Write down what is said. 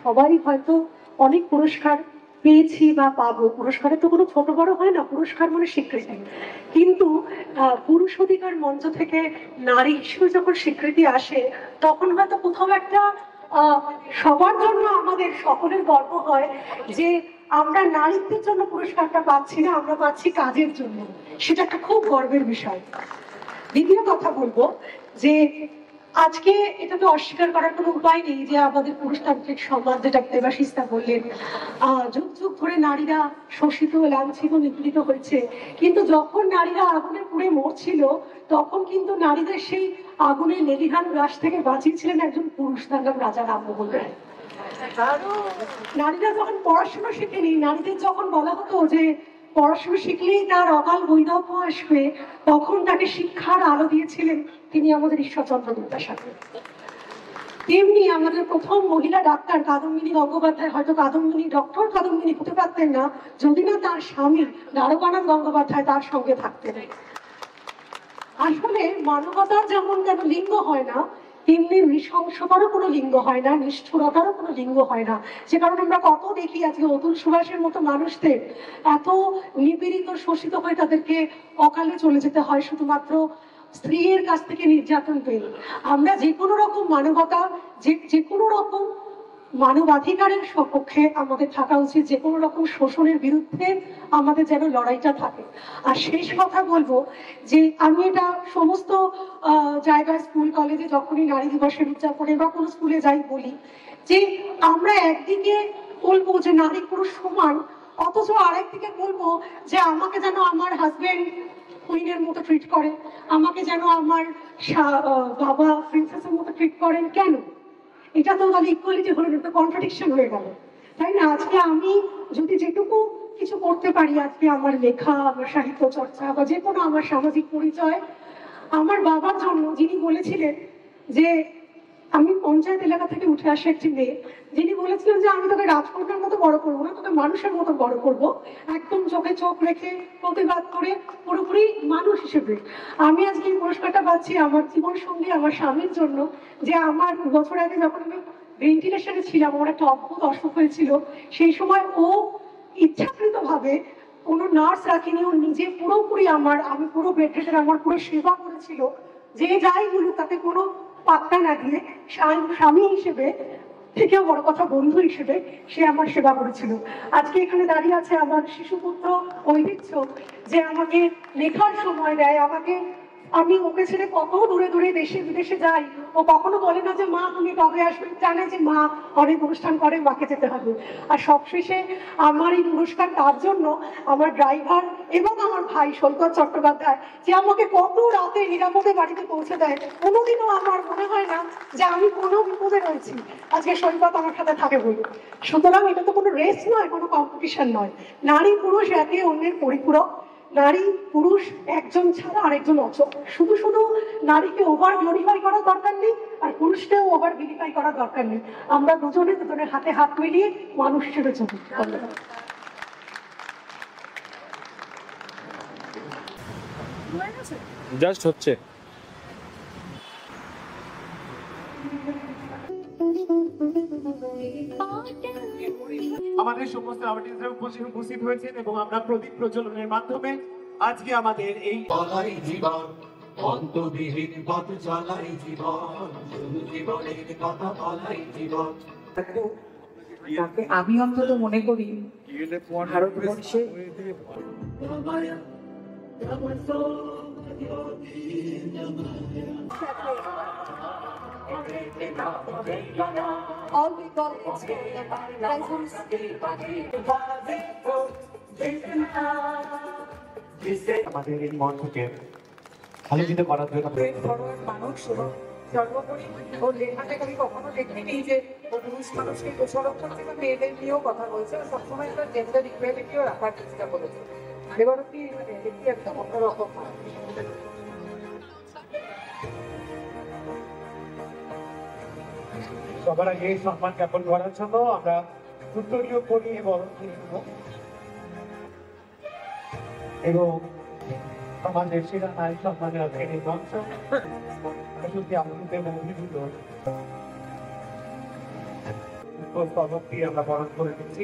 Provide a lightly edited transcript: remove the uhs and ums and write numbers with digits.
সবাই হয়তো অনেক পুরস্কার পেয়েছি বা পাবো, পুরস্কারে তো কোনো ছোট বড় হয় না, পুরস্কার মানে স্বীকৃতি। কিন্তু পুরুষ অধিকার মঞ্চ থেকে নারী হিসেবে যখন স্বীকৃতি আসে, তখন হয়তো কোথাও একটা সবার জন্য আমাদের সকলের গর্ব হয় যে আমরা নারীত্বের জন্য পুরস্কারটা পাচ্ছি না, আমরা পাচ্ছি কাজের জন্য। সেটা একটা খুব গর্বের বিষয়। দ্বিতীয় কথা বলবো যে আজকে এটা তো অস্বীকার করার কোনো উপায় নেই যে আমাদের পুরুষতান্ত্রিক সমাজ, যেটা দেবাশিস্তা বললেন, যুগ যুগ ধরে নারীরা শোষিত, লাঞ্ছিত, নিপীড়িত হয়েছে। কিন্তু যখন নারীরা আগুনে পুড়ে মরছিল, তখন কিন্তু নারীদের সেই আগুনের লেলিহান গ্রাস থেকে বাঁচিয়েছিলেন একজন পুরুষ, তার নাম রাজা রামমোহন রায়। নারীরা যখন পড়াশোনা শিখেনি, নারীদের যখন বলা হতো যে পড়াশোনা শিখলেই তার অকাল বৈধব্য আসবে, তখন তাকে শিক্ষার আলো দিয়েছিলেন তিনি আমাদের ঈশ্বরচন্দ্র বিদ্যাসাগর। তেমনি আমাদের প্রথম মহিলা ডাক্তার কাদম্বিনী গঙ্গোপাধ্যায়, হয়তো কাদম্বিনী ডক্টর কাদম্বিনী হতে পারতেন না যদি না তার স্বামী দ্বারকানাথ গঙ্গোপাধ্যায় তার সঙ্গে থাকতেন। আসলে মানবতার যেমন কেন লিঙ্গ হয় না, তেমনি নৃশংসতারও কোনো লিঙ্গ হয় না, নিষ্ঠুরতারও কোনো লিঙ্গ হয় না। সে কারণে আমরা কত দেখি আজকে অতুল সুভাষের মতো মানুষদের এত নিপীড়িত, শোষিত হয়ে তাদেরকে অকালে চলে যেতে হয় শুধুমাত্র স্ত্রীর কাছ থেকে নির্যাতন পেয়ে। আমরা যে কোনো রকম মানবতা, যে কোনো রকম মানবাধিকারের সপক্ষে আমাদের থাকা উচিত, যে কোনো রকম শোষণের বিরুদ্ধে আমাদের যেন লড়াইটা থাকে। আর শেষ কথা বলবো যে আমি এটা সমস্ত জায়গায়, স্কুল কলেজে যখনই নারী দিবসের উদযাপনে বা কোনো স্কুলে যাই বলি যে আমরা একদিকে বলবো যে নারী পুরুষ সমান, অথচ আরেকদিকে বলবো যে আমাকে যেন আমার হাজবেন্ড কুইনের মতো ট্রিট করে, আমাকে যেন আমার বাবা প্রিন্সেসের মতো ট্রিট করেন। কেন? এটা তো তাহলে ইকুয়ালিটি হলো না, কন্ট্রাডিকশন হয়ে গেল, তাই না? আজকে আমি যদি যেটুকু কিছু করতে পারি, আজকে আমার লেখা, আমার সাহিত্য চর্চা বা যে কোনো আমার সামাজিক পরিচয়, আমার বাবার জন্য, যিনি বলেছিলেন যে আমি পঞ্চায়েত এলাকা থেকে উঠে আসা একটি মেয়ে, যিনি বলেছিলেন যে আমি তোকে রাজকন্যার মতো বড় করবো না, তোকে মানুষের মতো বড় করবো, একদম চোখে চোখ রেখে প্রতিবাদ করে পুরোপুরি মানুষ হিসেবে। আমি আজকে এই পুরস্কারটা পাচ্ছি আমার জীবন সঙ্গী, আমার স্বামীর জন্য, যে আমার বছর আগে যখন আমি ভেন্টিলেশনে ছিলাম, আমার একটা অদ্ভুত অসুখ হয়েছিল, সেই সময় ও ইচ্ছাকৃত ভাবে কোনো নার্স রাখিনি, ও নিজে পুরোপুরি আমি পুরো বেড রেডের, আমার পুরো সেবা করেছিল। যে যাই বলুক তাতে কোনো পাত্তা না দিয়ে স্বামী হিসেবে থেকেও বড় কথা বন্ধু হিসেবে সে আমার সেবা করেছিল। আজকে এখানে দাঁড়িয়ে আছে আমার শিশুপুত্র ঐতিহ্য, যে আমাকে লেখার সময় দেয়, আমাকে, আমি ওকে ছেড়ে কত দূরে দূরে দেশে বিদেশে যাই, ও কখনো বলে না যে মা তুমি কবে আসবে, জানে যে মা অনেক অনুষ্ঠান করে, মাকে যেতে হবে। আর সবশেষে আমার এই পুরস্কার তার জন্য আমার ড্রাইভার এবং আমার ভাই সৈকত চট্টোপাধ্যায়, যে আমাকে কত রাতে নিরাপদে বাড়িতে পৌঁছে দেয়। কোনোদিনও আমার মনে হয় না যে আমি কোনো বিপদে রয়েছি আজকে সৈকত আমার সাথে থাকে বলে। সুতরাং এটা তো কোনো রেস নয়, কোনো কম্পিটিশন নয়। নারী পুরুষ একে অন্যের পরিপূরক। নারী পুরুষ একজন ছাড়া আরেকজন অচল। শুধু শুধু নারীকে ওভার গ্লোরিফাই করার দরকার নেই, আর পুরুষকেও ওভার গ্লোরিফাই করার দরকার নেই। আমরা দুজনের হাতে হাত মিলিয়ে মানুষ হিসেবে চলি। জাস্ট হচ্ছে। আমাদের সমস্ত আর্টিস্টরা উপস্থিত হয়েছেন এবং আমরা প্রদীপ প্রজ্বলনের মাধ্যমে আজকে আমাদের এই জীবন অন্তবিহীন পথ চলাই জীবন, শুধু জীবনের কথা বলাই জীবন। আমি অন্তত মনে করি ভারতবর্ষে আমাদের এই মঞ্চকে আলোকিত করার জন্য মানুষ সর্বোপরি ওর লেখাটাকে আমি কখনো দেখিনি যে ও পুরুষ মানুষকে দোষারোপ করছে বা মেয়েদের নিয়েও কথা বলছে, সবসময় একটা জেন্ডার ইকুয়ালিটিও রাখার চেষ্টা করেছে। এবার কি দেখি একটা অন্যরকম সবার আগে সম্মান জ্ঞাপন করার জন্য আমরা উত্তরীয় করি এবং আমাদের সেরা নারী সম্মানের এই মঞ্চ সত্যি আমাদের অভিভূত। পুষ্পস্তবক দিয়ে আমরা বরণ করে দিচ্ছি।